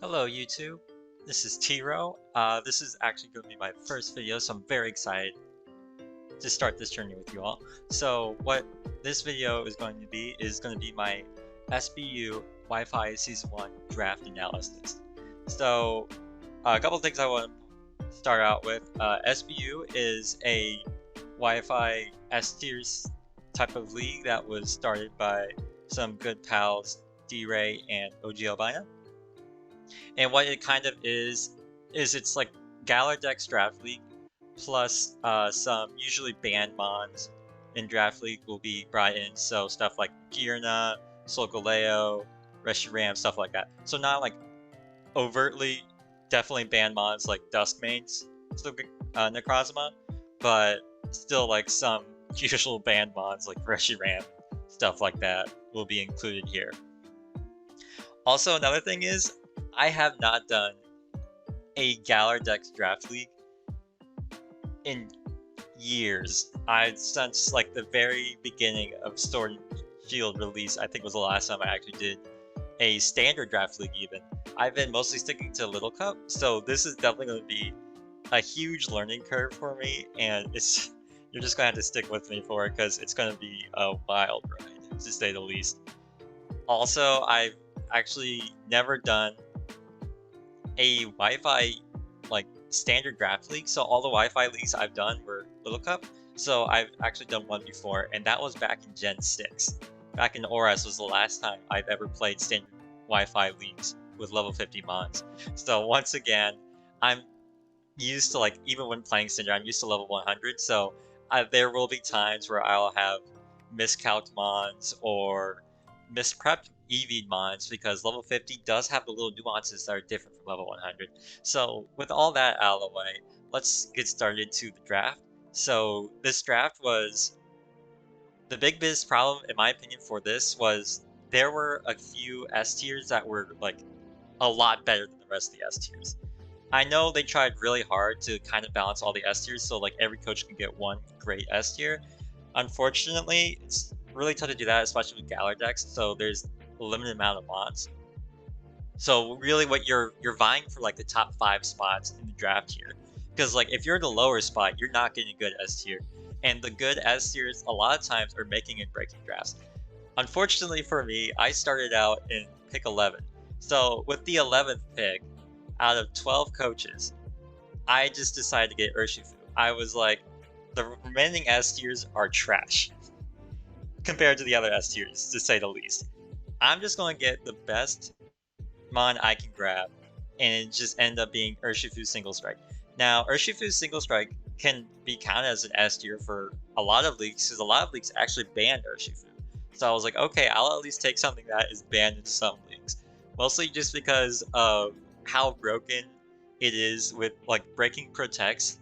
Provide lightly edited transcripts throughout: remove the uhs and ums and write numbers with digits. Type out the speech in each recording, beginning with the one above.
Hello YouTube, this is T-Row. This is actually going to be my first video, so I'm very excited to start this journey with you all. So what this video is going to be my SBU Wi-Fi Season 1 draft analysis. So a couple of things I want to start out with. SBU is a Wi-Fi S-tier type of league that was started by some good pals, D-Ray and OG Albina. And what it kind of is it's like Galadex Draft League plus some usually banned mons in Draft League will be brought in. So stuff like Girna, Solgaleo, Reshiram, stuff like that. So not like overtly definitely banned mons like Duskmanes, so Necrozma, but still like some usual banned mons like Reshiram, stuff like that will be included here. Also, another thing is, I have not done a Galadex Draft League in years. Since like the very beginning of Sword and Shield release, I think was the last time I actually did a standard Draft League even. I've been mostly sticking to Little Cup, so this is definitely going to be a huge learning curve for me, and you're just going to have to stick with me for it because it's going to be a wild ride, to say the least. Also, I've actually never done a Wi-Fi like standard draft league, so all the Wi-Fi leagues I've done were Little Cup. So I've actually done one before, and that was back in Gen 6. Back in Oras was the last time I've ever played standard Wi-Fi leagues with level 50 mons. So once again, I'm used to, like, even when playing standard, I'm used to level 100. So there will be times where I'll have miscalced mons or misprepped EV mons because level 50 does have the little nuances that are different from level 100. So with all that out of the way, let's get started to the draft. So this draft was the biggest problem, in my opinion, for this was there were a few S tiers that were like a lot better than the rest of the S tiers. I know they tried really hard to kind of balance all the S tiers, so like every coach can get one great S tier. Unfortunately, it's really tough to do that, especially with Galadex, so there's a limited amount of mods. So really what you're vying for like the top 5 spots in the draft here. Because like if you're in the lower spot, you're not getting a good S tier. And the good S tiers a lot of times are making and breaking drafts. Unfortunately for me, I started out in pick 11. So with the 11th pick, out of 12 coaches, I just decided to get Urshifu. I was like, the remaining S tiers are trash compared to the other S tiers, to say the least. I'm just going to get the best mon I can grab, and it just end up being Urshifu Single Strike. Now, Urshifu Single Strike can be counted as an S tier for a lot of leagues, because a lot of leagues actually banned Urshifu. So I was like, okay, I'll at least take something that is banned in some leagues. Mostly just because of how broken it is with like breaking protects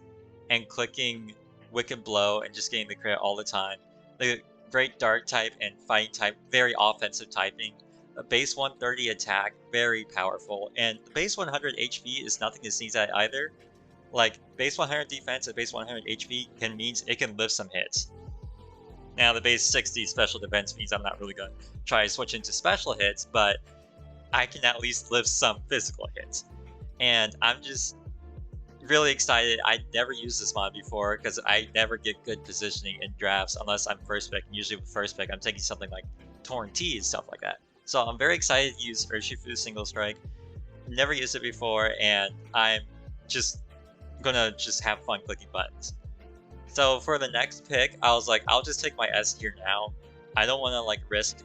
and clicking Wicked Blow and just getting the crit all the time. The great Dark type and Fighting type, very offensive typing. A base 130 attack, very powerful, and the base 100 HP is nothing to sneeze at either. Like, base 100 defense and base 100 HP means it can lift some hits. Now, the base 60 special defense means I'm not really going to try to switch into special hits, but I can at least lift some physical hits. And I'm just really excited. I never used this mod before because I never get good positioning in drafts unless I'm first pick. And usually with first pick, I'm taking something like Torn T and stuff like that. So I'm very excited to use Urshifu Single Strike. Never used it before, and I'm just gonna have fun clicking buttons. So for the next pick, I was like, I'll just take my S tier now. I don't want to like risk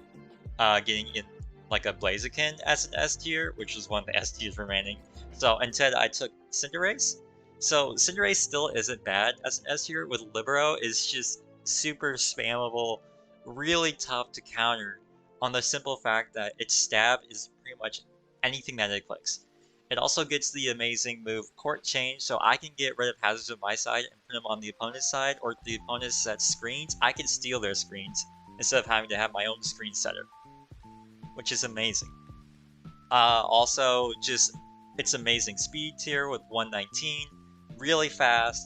getting in like a Blaziken as an S tier, which was one of the S tiers remaining. So instead, I took Cinderace. So Cinderace still isn't bad as an S tier. With Libero, is just super spammable, really tough to counter, on the simple fact that its stab is pretty much anything that it clicks. It also gets the amazing move Court Change, so I can get rid of hazards on my side and put them on the opponent's side, or if the opponent sets screens, I can steal their screens instead of having to have my own screen setter, which is amazing. Also, just its amazing speed tier with 119, really fast,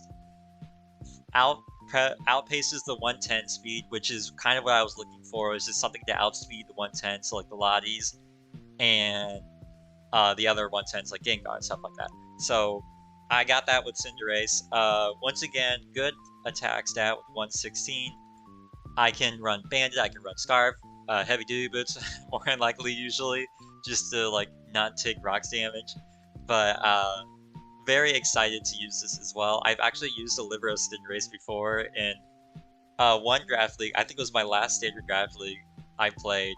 outpaces the 110 speed, which is kind of what I was looking for. Is just something to outspeed the 110, so like the Lotties, and the other 110s like Gengar and stuff like that. So I got that with Cinderace. Once again, good attack stat with 116. I can run Bandit, I can run Scarf, heavy duty boots, more than likely usually, just to like not take rocks damage. But very excited to use this as well. I've actually used the Libero Cinderace before in one draft league. I think it was my last standard draft league I played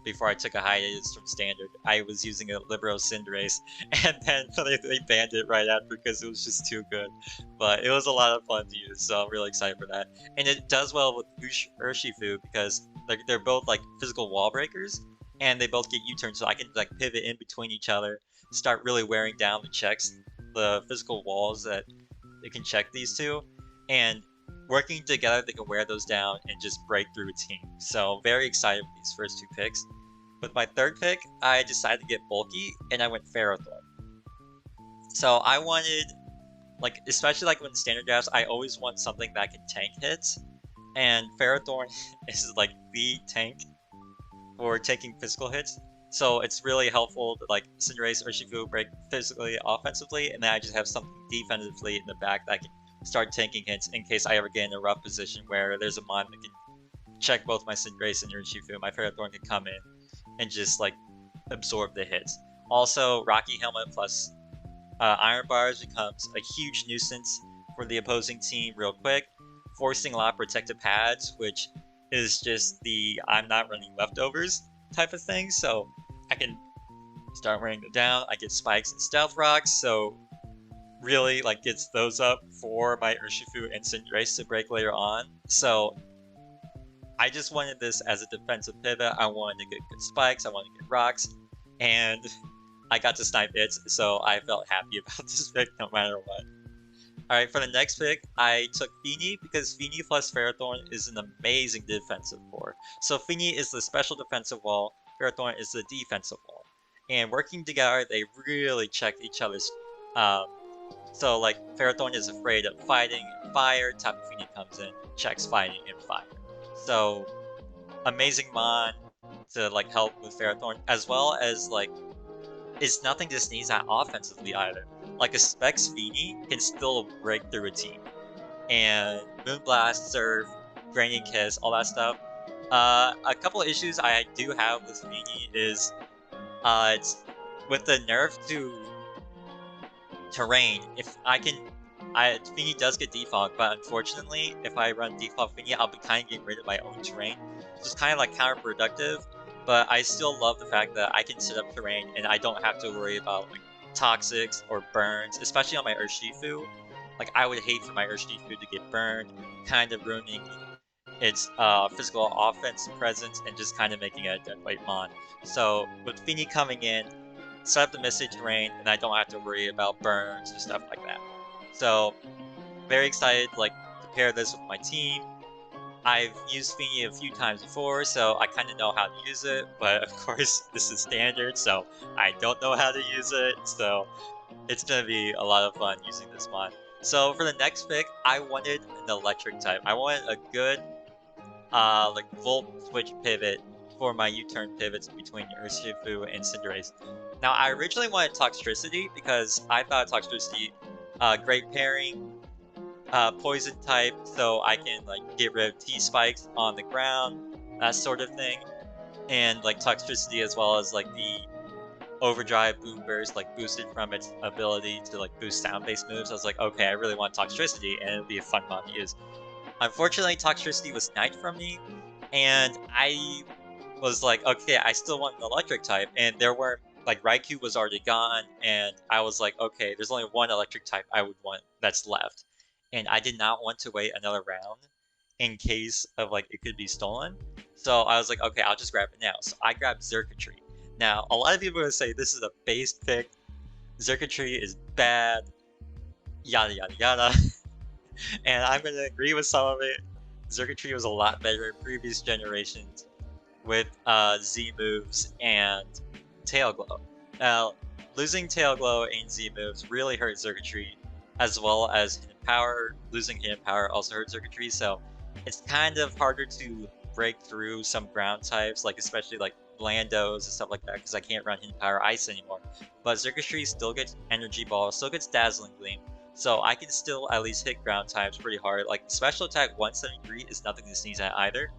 before I took a hiatus from standard. I was using a Libero Cinderace, and then they banned it right after because it was just too good. But it was a lot of fun to use, so I'm really excited for that. And it does well with Urshifu because they're both like physical wall breakers, and they both get U-turns, so I can like pivot in between each other, start really wearing down the physical walls that they can check these two, and working together, they can wear those down and just break through a team. So very excited with these first two picks. With my third pick, I decided to get bulky, and I went Ferrothorn. So I wanted, like, especially like when standard drafts, I always want something that can tank hits, and Ferrothorn is like the tank for taking physical hits. So it's really helpful to like Cinderace or Urshifu break physically, offensively, and then I just have something defensively in the back that I can start tanking hits in case I ever get in a rough position where there's a mon that can check both my Cinderace and Urshifu. My Ferrothorn can come in and just like absorb the hits. Also, Rocky Helmet plus Iron Bars becomes a huge nuisance for the opposing team real quick, forcing a lot of protective pads, which is just the I'm not running leftovers type of thing. So I can start wearing them down. I get spikes and stealth rocks, so really like gets those up for my Urshifu and Cinderace to break later on. So I just wanted this as a defensive pivot. I wanted to get good spikes, I wanted to get rocks, and I got to snipe hits, so I felt happy about this pick no matter what. Alright, for the next pick, I took Feeny because Feeny plus Ferrothorn is an amazing defensive core. So Feeny is the special defensive wall, Ferrothorn is the defensive wall. And working together, they really check each other's so like Ferrothorn is afraid of fighting and fire, Tapu Fini comes in, checks fighting and fire. So amazing mon to like help with Ferrothorn, as well as like it's nothing to sneeze at offensively either. Like a Specs Fini can still break through a team. And Moonblast, Surf, Draining Kiss, all that stuff. A couple of issues I do have with Fini is it's with the nerf to terrain, if I can, Fini does get defog, but unfortunately, if I run defog Fini, I'll be kind of getting rid of my own terrain. So it's kind of like counterproductive, but I still love the fact that I can set up terrain and I don't have to worry about like toxics or burns, especially on my Urshifu. Like I would hate for my Urshifu to get burned, kind of ruining its physical offense presence and just kind of making it a dead weight mon. So with Fini coming in, set up the Misty terrain, and I don't have to worry about burns or stuff like that. So, very excited like to pair this with my team. I've used Fini a few times before, so I kind of know how to use it, but of course this is standard, so I don't know how to use it, so it's going to be a lot of fun using this mod. So for the next pick, I wanted an electric type. I wanted a good like volt switch pivot for my U-turn pivots between Urshifu and Cinderace. Now, I originally wanted Toxtricity because I thought Toxtricity, great pairing, poison type, so I can like get rid of T-spikes on the ground, that sort of thing, and like Toxtricity as well as like the Overdrive Boom Burst, like boosted from its ability to like boost sound-based moves. I was like, okay, I really want Toxtricity, and it'll be a fun mod to use. Unfortunately, Toxtricity was sniped from me, and I was like, okay, I still want an electric type, and there weren't, like, Raikou was already gone, and I was like, okay, there's only one electric type I would want that's left, and I did not want to wait another round in case of, like, it could be stolen, so I was like, okay, I'll just grab it now. So I grabbed Xurkitree. Now, a lot of people are going to say this is a base pick, Xurkitree is bad, yada yada yada, and I'm going to agree with some of it. Xurkitree was a lot better in previous generations with Z moves and Tail Glow. Now, losing Tail Glow and Z moves really hurt Xurkitree, as well as Hidden Power. Losing Hidden Power also hurt Xurkitree, so it's kind of harder to break through some ground types, like especially like Blandos and stuff like that, because I can't run Hidden Power Ice anymore. but Circuitry still gets Energy Ball, still gets Dazzling Gleam, so I can still at least hit ground types pretty hard. Like, Special Attack 173 is nothing to sneeze at either.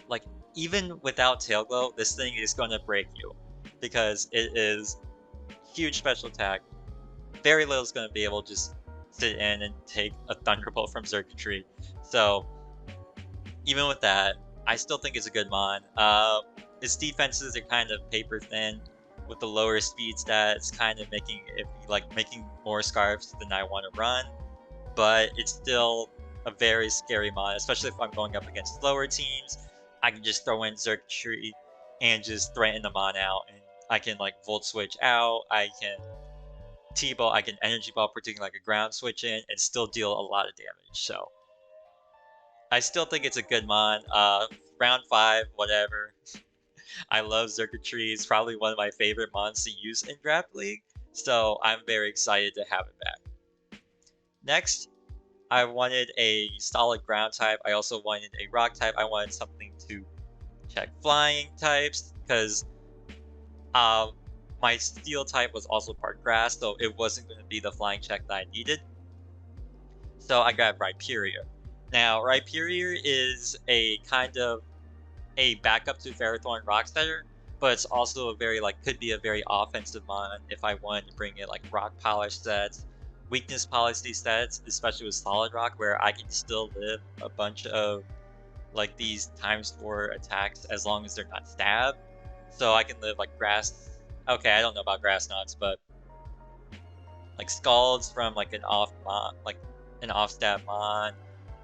Like, even without Tail Glow, this thing is gonna break you, because it is huge special attack. Very little is gonna be able to just sit in and take a Thunderbolt from Circuitry. So, even with that, I still think it's a good mon. Its defenses are kind of paper thin, with the lower speed stats kind of making it making more scarves than I want to run, but it's still a very scary mon, especially if I'm going up against slower teams. I can just throw in Circuitry and just threaten the mon out, and I can like Volt Switch out, I can T-Ball, I can Energy Ball, predicting like a ground switch in, and still deal a lot of damage. So I still think it's a good mon. Round 5, whatever. I love Circuitry. It's probably one of my favorite mons to use in Draft League, so I'm very excited to have it back. Next, I wanted a solid ground type. I also wanted a rock type. I wanted something to check flying types, because my steel type was also part grass, so it wasn't going to be the flying check that I needed. So I grabbed Rhyperior. Now, Rhyperior is a kind of a backup to Ferrothorn Rocksetter, but it's also a very could be a very offensive mon if I wanted to bring in like rock polish sets, weakness policy sets, especially with solid rock, where I can still live a bunch of like these ×4 attacks as long as they're not stabbed. So I can live like grass. Okay, I don't know about grass knots, but like scalds from like an off stab mon,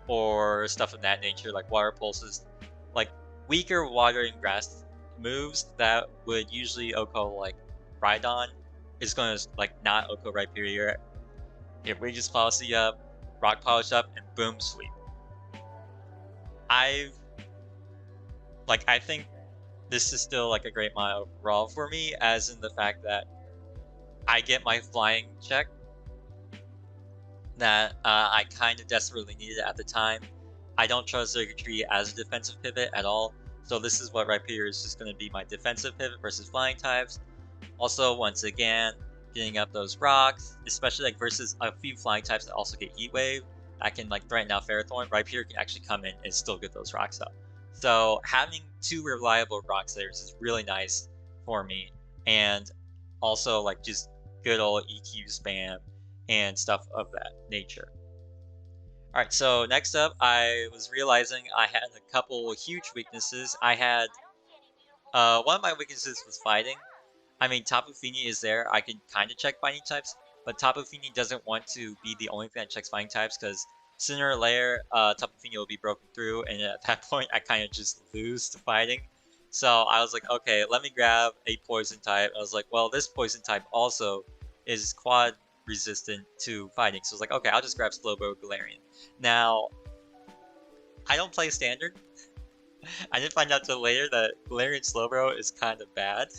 or stuff of that nature, like water pulses, like weaker water and grass moves that would usually Oko like Rhydon is going to like not Oko Rhyperior. Get Wages Policy up, Rock Polish up, and boom, sweep. I think this is still like a great mon overall for me, as in the fact that I get my flying check that I kind of desperately needed at the time. I don't trust Circuitry as a defensive pivot at all, so this is what Rhyperior is just going to be my defensive pivot versus flying types. Also, once again, getting up those rocks, especially like versus a few flying types that also get Heat Wave, I can like threaten out Ferrothorn. Rhyperior can actually come in and still get those rocks up. So having 2 reliable rock slayers is really nice for me, and also like just good old EQ spam and stuff of that nature. Alright, so next up, I was realizing I had a couple huge weaknesses. I had, one of my weaknesses was fighting. I mean, Tapu Fini is there, I can kind of check fighting types, but Tapu Fini doesn't want to be the only thing that checks fighting types, because sooner or later, Tapu Fini will be broken through, and at that point, I kind of just lose to fighting. So I was like, okay, let me grab a poison type. I was like, well, this poison type also is quad resistant to fighting. So I was like, okay, I'll just grab Slowbro Galarian. Now, I don't play standard. I didn't find out till later that Galarian Slowbro is kind of bad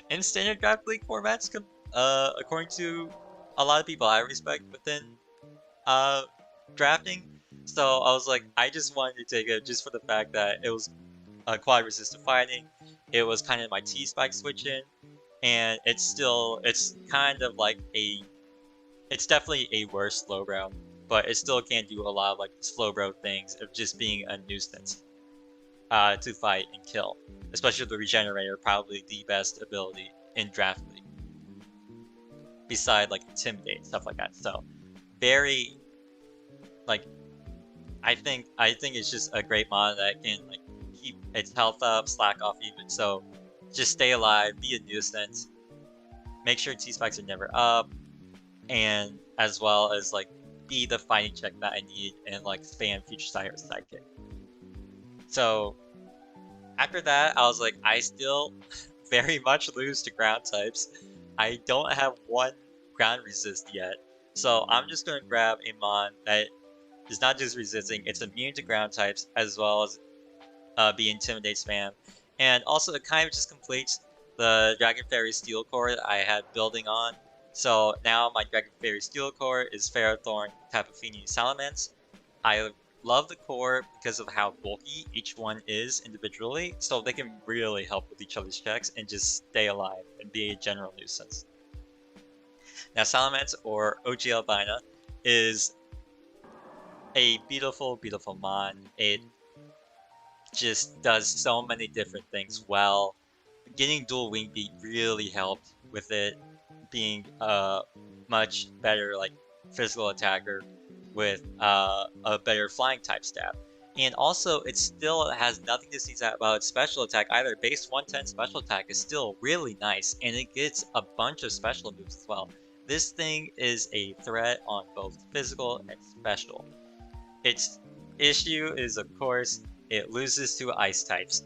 in standard Draft League formats, according to a lot of people I respect within drafting. So I was like, I just wanted to take it just for the fact that it was quad resistant fighting. It was kind of my T-Spike switch in, and it's kind of like it's definitely a worse Slowbro, but it still can't do a lot of like Slowbro things of just being a nuisance to fight and kill. Especially the Regenerator, probably the best ability in Draft League, beside like Intimidate, stuff like that. So very like I think it's just a great mon that can like keep its health up, slack off even. So just stay alive, be a nuisance, make sure T-Spikes are never up, and as well as like be the fighting check that I need and like spam Future Sight or Sidekick. So after that, I was like, I still very much lose to ground types. I don't have one ground resist yet, so I'm just going to grab a mon that is not just resisting, it's immune to ground types, as well as be Intimidate spam. And also it kind of just completes the Dragon Fairy Steel Core that I had building on. So now my Dragon Fairy Steel Core is Ferrothorn, Tapu Fini, Salamence. I love the core because of how bulky each one is individually, so they can really help with each other's checks and just stay alive and be a general nuisance. Now, Salamence, or OG Albina, is a beautiful, beautiful mon. It just does so many different things well. Getting dual wing beat really helped with it being a much better like physical attacker with a better flying type stab. And also, it still has nothing to say about its special attack either. Base 110 special attack is still really nice, and it gets a bunch of special moves as well. This thing is a threat on both physical and special. Its issue is, of course, it loses to ice types.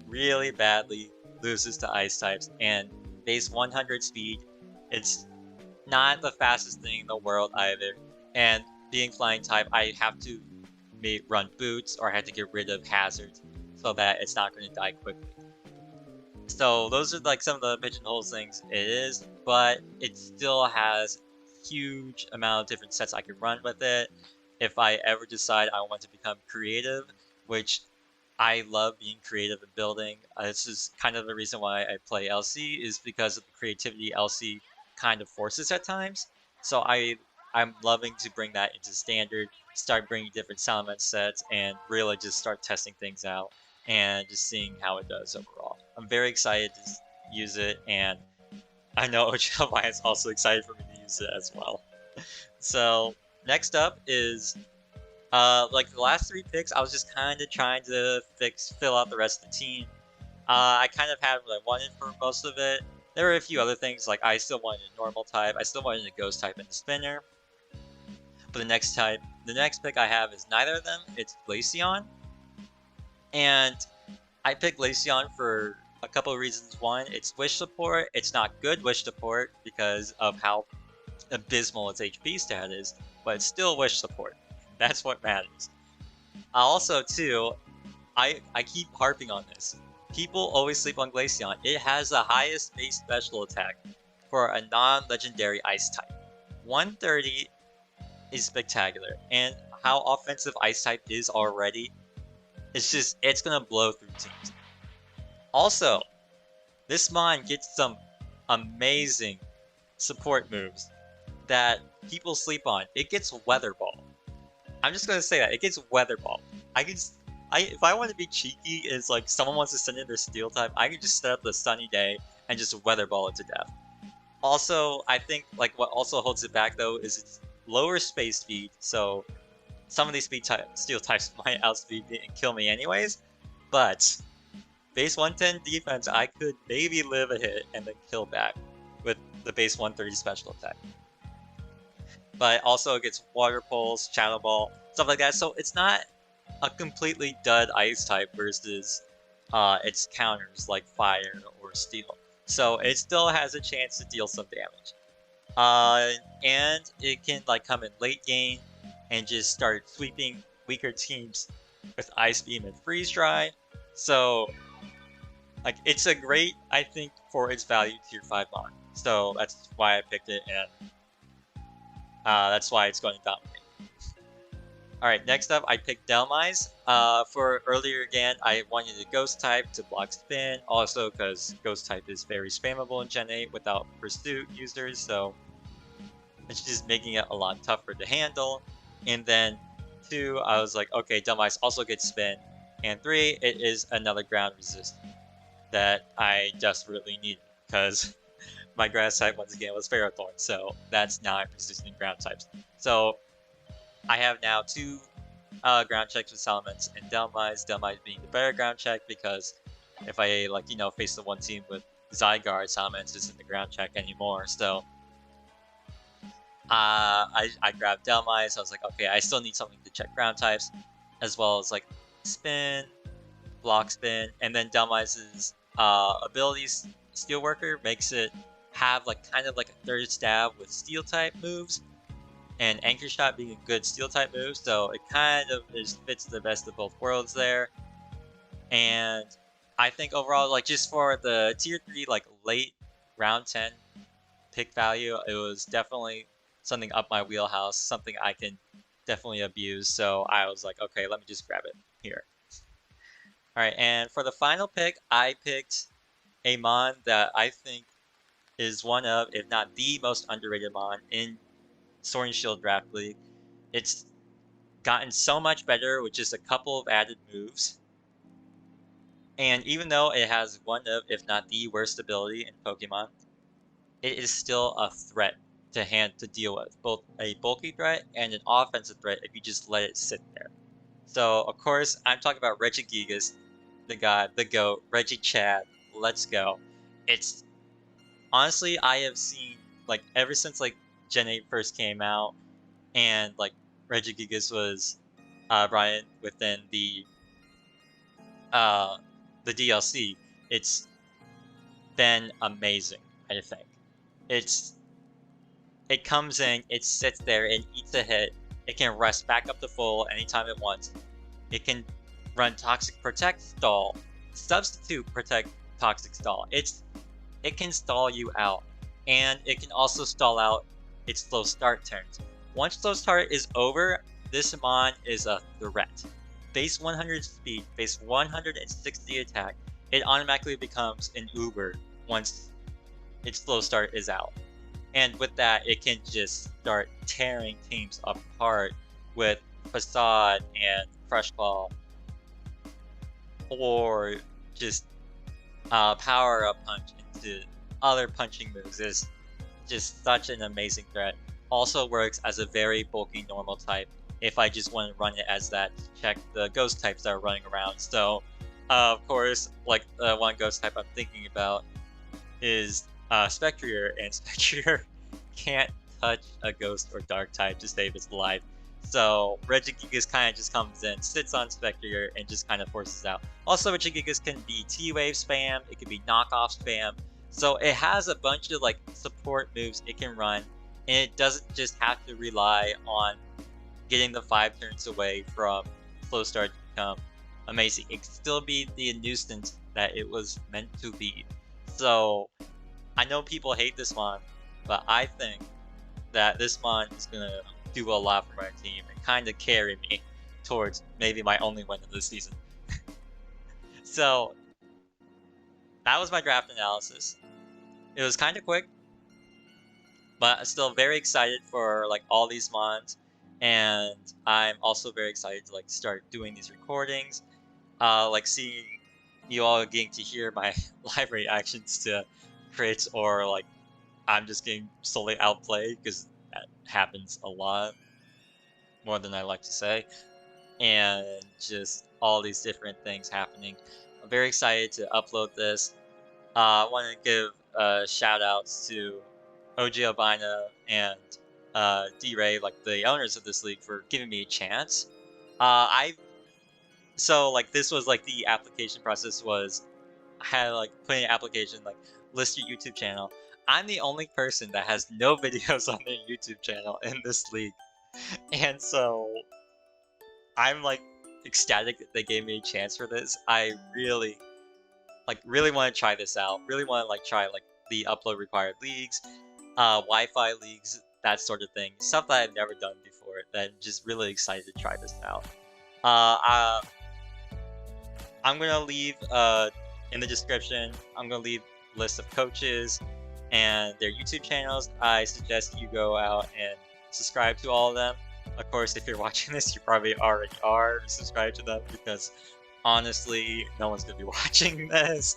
Really badly loses to ice types, and base 100 speed, it's not the fastest thing in the world either. And being flying type, I have to run boots or I have to get rid of hazards so that it's not going to die quickly. So those are like some of the pigeonholes things it is, but it still has huge amount of different sets I can run with it. If I ever decide I want to become creative, which I love being creative and building. This is kind of the reason why I play LC, is because of the creativity LC kind of forces at times. So I'm loving to bring that into standard, start bringing different Salamence sets, and really just start testing things out and just seeing how it does overall. I'm very excited to use it, and I know Ojaba is also excited for me to use it as well. So next up is like the last 3 picks, I was just kind of trying to fill out the rest of the team. I kind of had what I wanted for most of it. There were a few other things, like I still wanted a normal type, I still wanted a ghost type and a spinner. But the next pick I have is neither of them. It's Glaceon, and I picked Glaceon for a couple of reasons. One, it's wish support. It's not good wish support because of how abysmal its HP stat is, but it's still wish support. That's what matters. Also, too, I keep harping on this. People always sleep on Glaceon. It has the highest base special attack for a non-legendary ice type. 130 is spectacular, and how offensive ice type is already, it's gonna blow through teams. Also, this mon gets some amazing support moves that people sleep on. It gets Weather Ball. I'm just gonna say that it gets Weather Ball. If I want to be cheeky, is like someone wants to send in their Steel type, I can just set up the Sunny Day and just Weather Ball it to death. Also, I think like what also holds it back though is its lower space speed. So some of these Steel types might outspeed me and kill me anyways, but base 110 defense, I could maybe live a hit and then kill back with the base 130 special attack. But also it gets Water Pulse, Shadow Ball, stuff like that. So it's not a completely dud ice type versus its counters like fire or steel. So it still has a chance to deal some damage. And it can like come in late game and just start sweeping weaker teams with Ice Beam and Freeze Dry. So like it's a great, I think, for its value tier 5 mon. So that's why I picked it, and that's why it's going to dominate. Alright, next up I picked Delmise. For earlier again, I wanted a Ghost type to block spin, also because Ghost type is very spammable in Gen 8 without Pursuit users, so it's just making it a lot tougher to handle. And then 2, I was like, okay, Delmise also gets spin. And 3, it is another ground resist that I desperately needed, because my grass type once again was Ferrothorn, so that's not resisting ground types. So I have now 2 ground checks with Salamence and Delmise. Delmise being the better ground check, because if I like face the one team with Zygarde, Salamence isn't the ground check anymore. So I grabbed Delmise. I was like, okay, I still need something to check ground types, as well as like spin, block spin, and then Delmise's abilities, Steelworker, makes it have like kind of like a third stab with Steel type moves, and Anchor Shot being a good Steel type move, so it kind of just fits the best of both worlds there. And I think overall, like just for the tier 3 like late round 10 pick value, it was definitely something up my wheelhouse, something I can definitely abuse. So I was like, okay, let me just grab it here. Alright, and for the final pick, I picked a mon that I think is one of, if not the most underrated mon in Sword and Shield Draft League. It's gotten so much better with just a couple of added moves. And even though it has one of, if not the worst ability in Pokemon, it is still a threat to deal with. Both a bulky threat and an offensive threat if you just let it sit there. So, of course, I'm talking about Regigigas, the god, the GOAT, Regichad. Let's go. It's honestly, I have seen, like, ever since, like, Gen 8 first came out, and, like, Regigigas was brought in within the DLC, it's been amazing, I think. It comes in, it sits there, and eats a hit. It can rest back up to full anytime it wants. It can run Toxic Protect, stall, Substitute Protect, Toxic Stall. It can stall you out, and it can also stall out its slow start turns. Once slow start is over, this mon is a threat. Base 100 speed, base 160 attack, it automatically becomes an Uber once its slow start is out. And with that, it can just start tearing teams apart with Facade and Crush Ball, or just Power Up Punch into other punching moves. It's just such an amazing threat. Also works as a very bulky normal type if I just want to run it as that to check the ghost types that are running around. So, of course, like the one ghost type I'm thinking about is Spectrier, and Spectrier can't touch a ghost or dark type to save its life. So Regigigas kind of just comes in, sits on Spectrier, and just kind of forces out. Also, Regigigas can be T-Wave spam, it can be knockoff spam. So it has a bunch of like support moves it can run, and it doesn't just have to rely on getting the 5 turns away from slow start to become amazing. It can still be the nuisance that it was meant to be. So I know people hate this mon, but I think that this mon is gonna do a lot for my team and kind of carry me towards maybe my only win of the season. So that was my draft analysis. It was kind of quick, but I'm still very excited for like all these mons, and I'm also very excited to like start doing these recordings, like seeing you all getting to hear my live reactions to crits, or like I'm just getting solely outplayed, because that happens a lot, more than I like to say, and just all these different things happening. I'm very excited to upload this. I want to give shout outs to OG Albina and D-Ray, like the owners of this league, for giving me a chance. So like this was like the application process was, I had like put in an application like list your YouTube channel. I'm the only person that has no videos on their YouTube channel in this league, and so I'm like ecstatic that they gave me a chance for this. I really want to try this out. Really want to like try like the upload required leagues, Wi-Fi leagues, that sort of thing. Stuff that I've never done before. That I'm just really excited to try this out. I'm gonna leave in the description. I'm gonna leave a list of coaches and their YouTube channels. I suggest you go out and subscribe to all of them. Of course, if you're watching this, you probably already are subscribed to them, because honestly, no one's gonna be watching this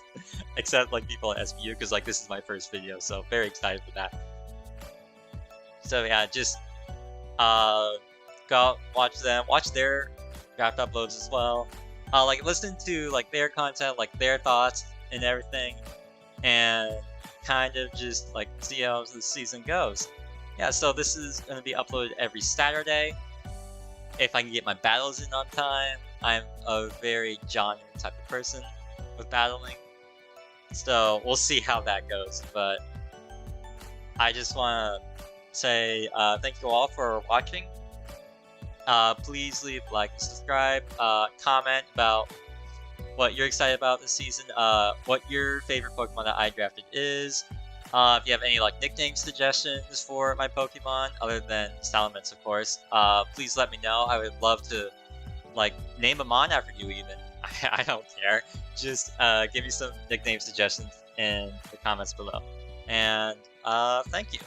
except like people at SBU, because like this is my first video, so very excited for that. So yeah, just go out, watch them, watch their draft uploads as well. Like listen to like their content, like their thoughts and everything, and kind of just like see how the season goes. Yeah, so this is going to be uploaded every Saturday. If I can get my battles in on time. I'm a very genre type of person with battling, so we'll see how that goes. But I just want to say thank you all for watching. Please leave a like and subscribe. Comment about what you're excited about this season. What your favorite Pokemon that I drafted is. If you have any like nickname suggestions for my Pokemon, other than Salamence, of course, please let me know. I would love to like name a mon after you even. I don't care. Just give me some nickname suggestions in the comments below. And thank you.